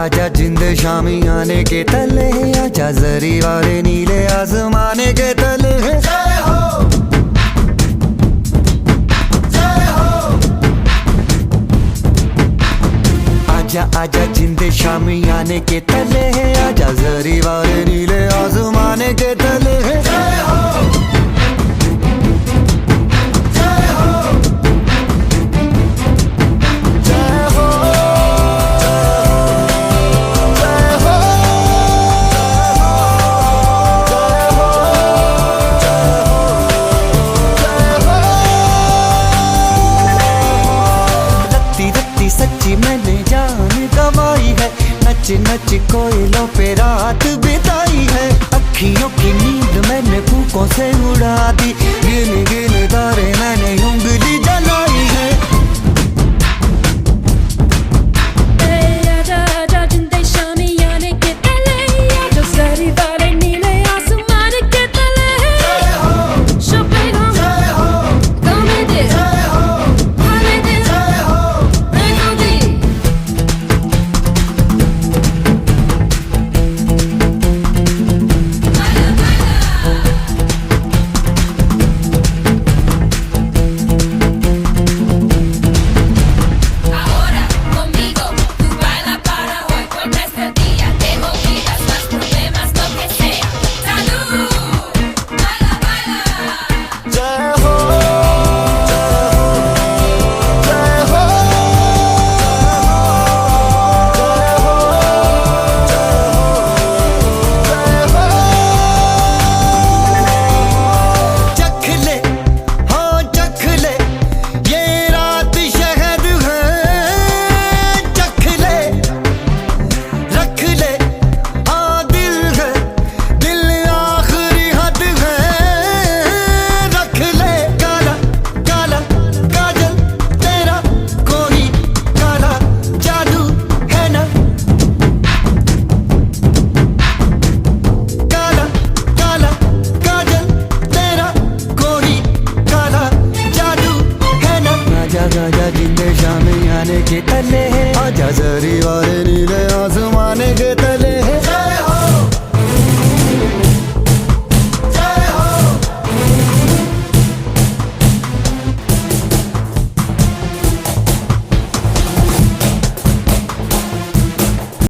आजा जिंद शामी आने के तले, आजा जरी वाले नीले आसमाने के तले। जय हो, जय हो। आजा आजा जिंद शामी आने के तले, आजा जरी वाले नीले आसमाने के तले। जय हो, सच्ची मैंने जान गवाई है, नच नच कोयलों पे रात बिताई है। अखियों की नींद मैंने फूकों से उड़ा दी, गिन गिन तारे मैंने उंगली जला